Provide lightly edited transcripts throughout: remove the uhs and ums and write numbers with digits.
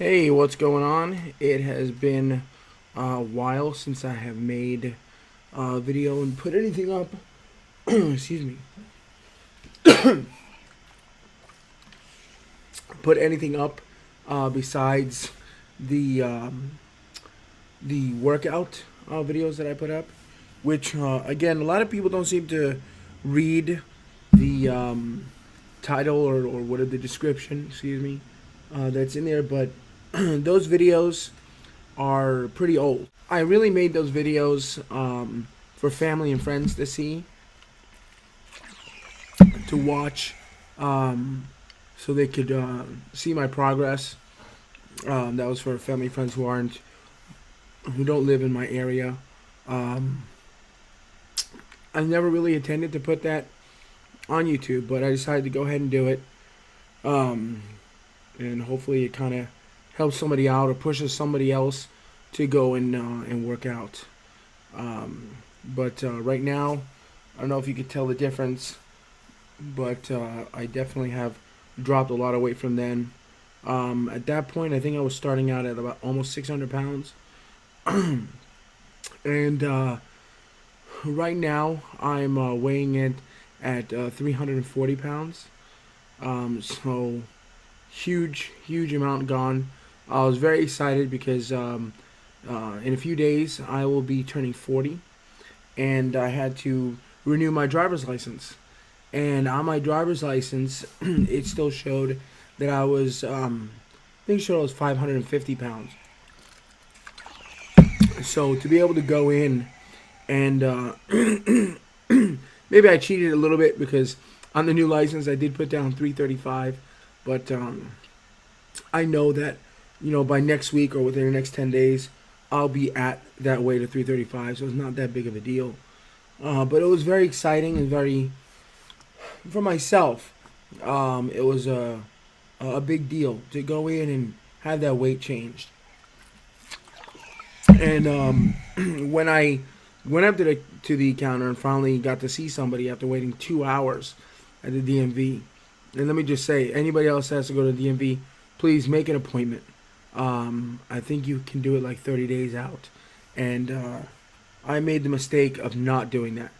Hey, what's going on? It has been a while since I have made a video and put anything up. Excuse me. Put anything up besides the the workout videos that I put up, which again a lot of people don't seem to read the title or what are the description. Excuse me, that's in there, but those videos are pretty old. I really made those videos for family and friends to see, to watch, so they could see my progress. That was for family and friends who don't live in my area. Um, I never really intended to put that on YouTube, but I decided to go ahead and do it. Um, and hopefully it kind of helps somebody out or pushes somebody else to go and work out. But right now, I don't know if you could tell the difference, but I definitely have dropped a lot of weight from then. At that point, I think I was starting out at about almost 600 pounds. And right now, I'm weighing it at 340 pounds. So huge amount gone. I was very excited because in a few days I will be turning 40, and I had to renew my driver's license. And on my driver's license, it still showed that I was, I think it showed I was 550 pounds. So to be able to go in and maybe I cheated a little bit because on the new license I did put down 335, but I know that by next week or within the next 10 days I'll be at that weight of 335, so it's not that big of a deal. But it was very exciting and very, for myself, it was a big deal to go in and have that weight changed. And when I went up to the counter and finally got to see somebody after waiting 2 hours at the DMV, and let me just say, anybody else has to go to the DMV, please make an appointment. I think you can do it like 30 days out, and I made the mistake of not doing that,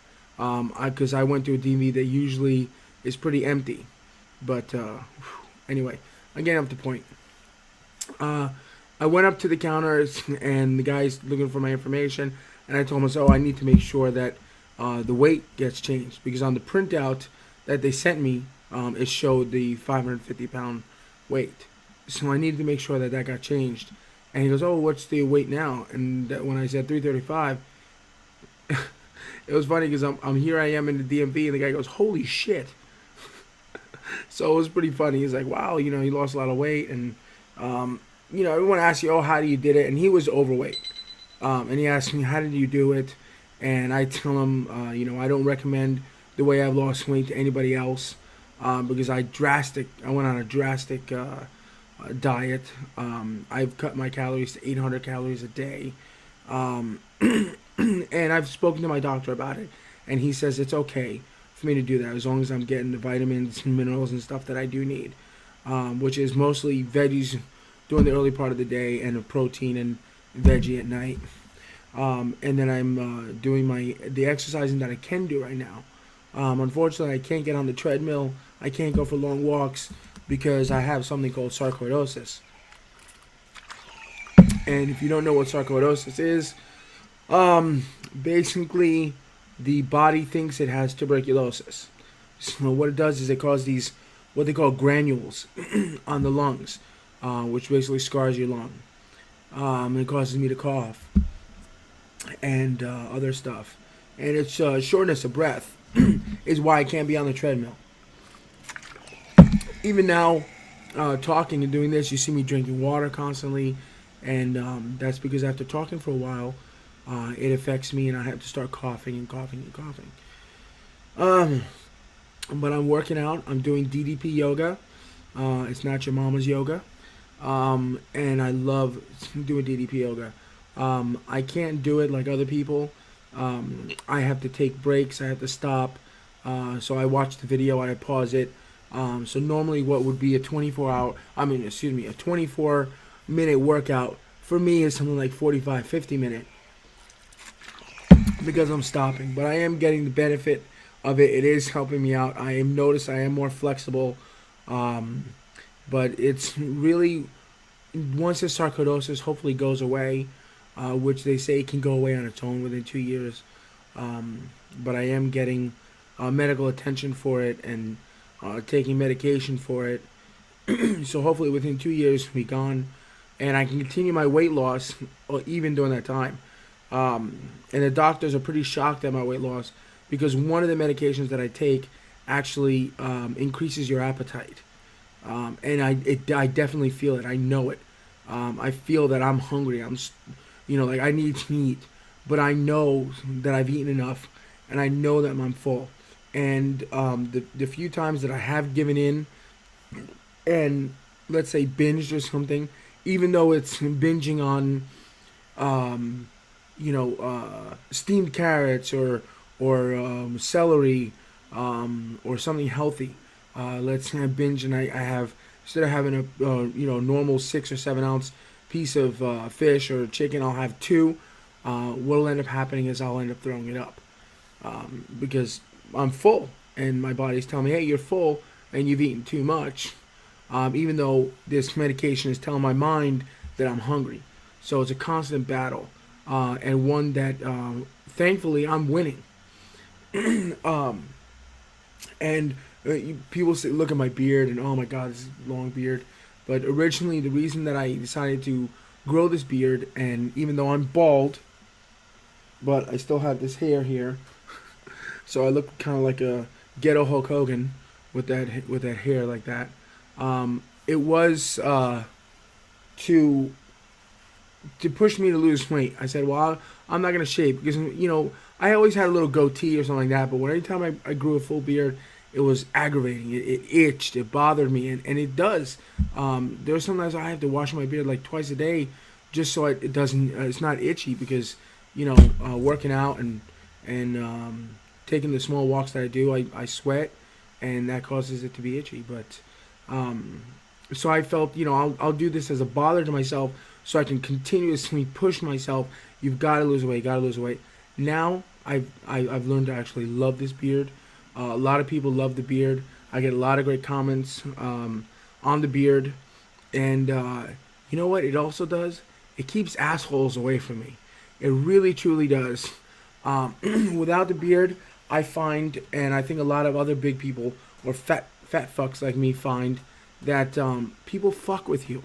because I went to a DMV that usually is pretty empty. But anyway, I'm getting up to the point. I went up to the counters, and the guy's looking for my information, and I told him, I need to make sure that the weight gets changed, because on the printout that they sent me, it showed the 550 pound weight. So I needed to make sure that that got changed. And he goes, what's the weight now? And when I said 335, it was funny because I'm here I am in the DMV, and the guy goes, holy shit. So it was pretty funny. He's like, wow, he lost a lot of weight. And, everyone asks you, how do you did it? And he was overweight. And he asked me, how did you do it? And I tell him, I don't recommend the way I've lost weight to anybody else, because I went on a drastic diet. I've cut my calories to 800 calories a day. And I've spoken to my doctor about it, and he says it's okay for me to do that as long as I'm getting the vitamins and minerals and stuff that I do need, which is mostly veggies during the early part of the day and a protein and veggie at night. And then I'm doing the exercising that I can do right now. Unfortunately, I can't get on the treadmill. I can't go for long walks because I have something called sarcoidosis. And if you don't know what sarcoidosis is, basically the body thinks it has tuberculosis. So what it does is it causes these, what they call granules on the lungs, which basically scars your lung. It causes me to cough and other stuff. And it's shortness of breath is why I can't be on the treadmill. Even now, talking and doing this, you see me drinking water constantly, and that's because after talking for a while, it affects me, and I have to start coughing and coughing and coughing. But I'm working out. I'm doing DDP Yoga. It's not your mama's yoga. And I love doing DDP Yoga. I can't do it like other people. I have to take breaks. I have to stop. So I watch the video. I pause it. So normally what would be a 24 minute workout for me is something like 45, 50 minute because I'm stopping. But I am getting the benefit of it. It is helping me out. I am noticed I am more flexible. But it's really, once the sarcoidosis hopefully goes away, which they say can go away on its own within 2 years. But I am getting medical attention for it and taking medication for it. So hopefully within 2 years it'll be gone, and I can continue my weight loss even during that time. And the doctors are pretty shocked at my weight loss because one of the medications that I take actually increases your appetite. And I definitely feel it. I know it. I feel that I'm hungry. Like I need to eat, but I know that I've eaten enough, and I know that I'm full. And the few times that I have given in, and let's say binged or something, even though it's binging on, steamed carrots or celery, or something healthy. Let's say I binge and I have, instead of having a normal 6 or 7 ounce piece of fish or chicken, I'll have 2. What'll end up happening is I'll end up throwing it up because I'm full and my body's telling me, hey, you're full and you've eaten too much, even though this medication is telling my mind that I'm hungry. So it's a constant battle, and one that thankfully I'm winning. And people say, look at my beard and oh my god, this is a long beard. But originally the reason that I decided to grow this beard, and even though I'm bald, but I still have this hair here, so I look kind of like a ghetto Hulk Hogan with that hair like that. It was to push me to lose weight. I said, well, I'm not gonna shave because I always had a little goatee or something like that, but every time I grew a full beard, it was aggravating. It itched. It bothered me, and it does. There's sometimes I have to wash my beard like twice a day, just so it doesn't. It's not itchy because working out and taking the small walks that I do, I sweat, and that causes it to be itchy. But so I felt I'll do this as a bother to myself, so I can continuously push myself. You've got to lose weight. Got to lose weight. Now I've learned to actually love this beard. A lot of people love the beard. I get a lot of great comments on the beard. And you know what it also does? It keeps assholes away from me. It really, truly does. Without the beard, I find, and I think a lot of other big people or fat fucks like me find, that people fuck with you.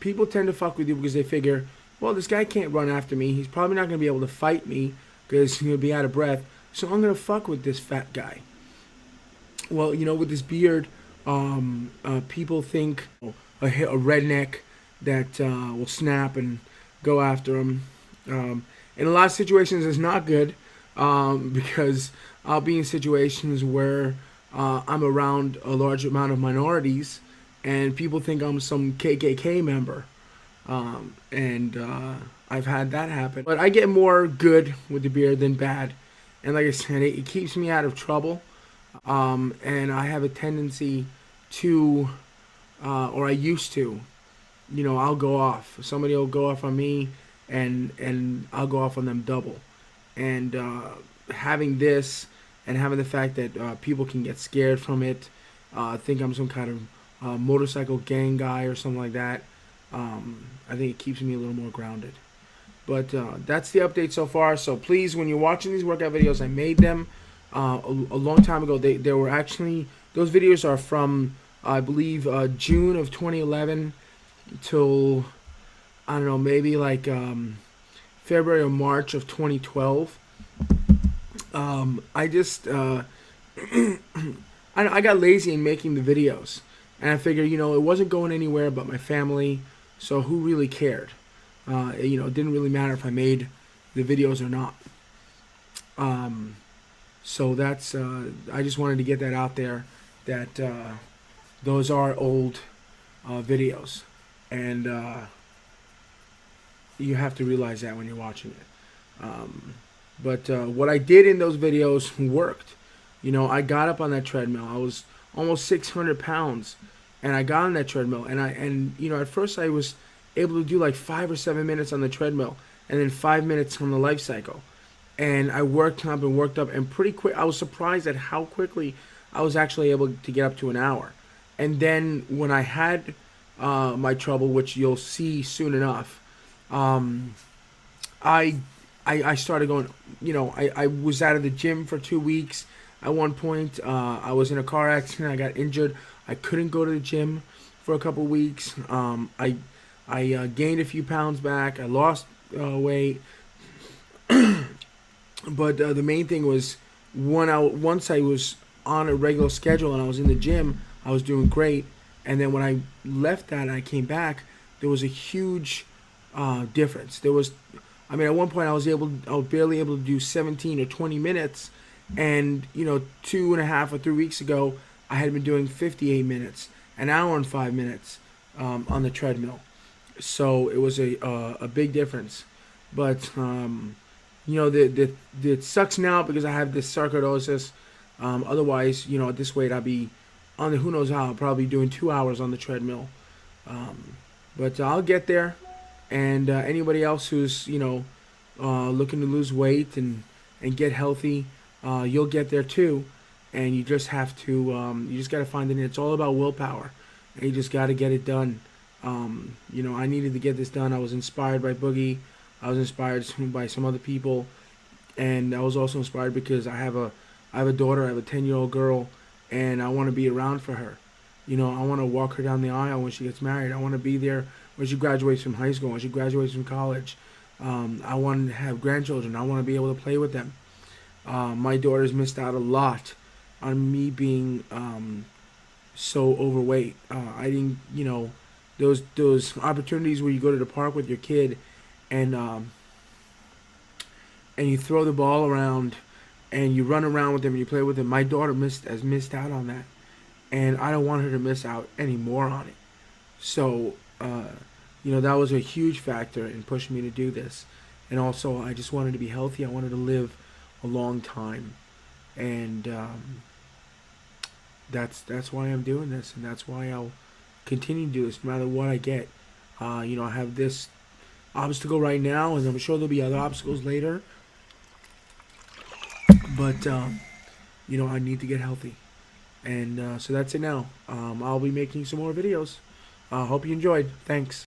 People tend to fuck with you because they figure, well, this guy can't run after me. He's probably not going to be able to fight me because he'll be out of breath. So I'm going to fuck with this fat guy. Well, with this beard, people think a redneck that will snap and go after him. In a lot of situations, it's not good because I'll be in situations where I'm around a large amount of minorities and people think I'm some KKK member. And I've had that happen. But I get more good with the beard than bad. And like I said, it keeps me out of trouble. And I have a tendency to, or I used to, I'll go off. Somebody will go off on me and I'll go off on them double. And having this and having the fact that people can get scared from it, think I'm some kind of motorcycle gang guy or something like that, I think it keeps me a little more grounded. But that's the update so far. So please, when you're watching these workout videos, I made them a long time ago. They were actually, those videos are from, I believe, June of 2011 till, I don't know, maybe like February or March of 2012. I just, I got lazy in making the videos. And I figured, it wasn't going anywhere but my family. So who really cared? It didn't really matter if I made the videos or not. So that's, I just wanted to get that out there, that those are old videos. And you have to realize that when you're watching it. But what I did in those videos worked. I got up on that treadmill. I was almost 600 pounds. And I got on that treadmill. And at first I was able to do like 5 or 7 minutes on the treadmill, and then 5 minutes on the life cycle. And I worked up, and pretty quick. I was surprised at how quickly I was actually able to get up to an hour. And then when I had my trouble, which you'll see soon enough, um, I, I started going. I was out of the gym for 2 weeks. At one point, I was in a car accident. I got injured. I couldn't go to the gym for a couple weeks. I gained a few pounds back. I lost weight. But the main thing was once I was on a regular schedule and I was in the gym, I was doing great. And then when I left that and I came back, there was a huge difference. At one point I was barely able to do 17 or 20 minutes, and 2.5 or 3 weeks ago I had been doing 58 minutes, an hour and 5 minutes on the treadmill. So it was a big difference, but. It sucks now because I have this sarcoidosis. Otherwise, at this weight, I'd be on the who knows how. I'll probably be doing 2 hours on the treadmill. But I'll get there. And anybody else who's looking to lose weight and get healthy, you'll get there too. And you just have to got to find it. It's all about willpower. And you just got to get it done. I needed to get this done. I was inspired by Boogie. I was inspired by some other people, and I was also inspired because I have a daughter. I have a 10-year-old girl, and I want to be around for her. I want to walk her down the aisle when she gets married. I want to be there when she graduates from high school, when she graduates from college. I want to have grandchildren. I want to be able to play with them. My daughter's missed out a lot on me being so overweight. I didn't, those opportunities where you go to the park with your kid and you throw the ball around and you run around with them and you play with them. My daughter has missed out on that, and I don't want her to miss out anymore on it. So that was a huge factor in pushing me to do this. And also, I just wanted to be healthy. I wanted to live a long time, and that's why I'm doing this, and that's why I'll continue to do this no matter what I get. I have this obstacle right now, and I'm sure there'll be other obstacles later. But I need to get healthy, and so that's it now. I'll be making some more videos. Hope you enjoyed. Thanks.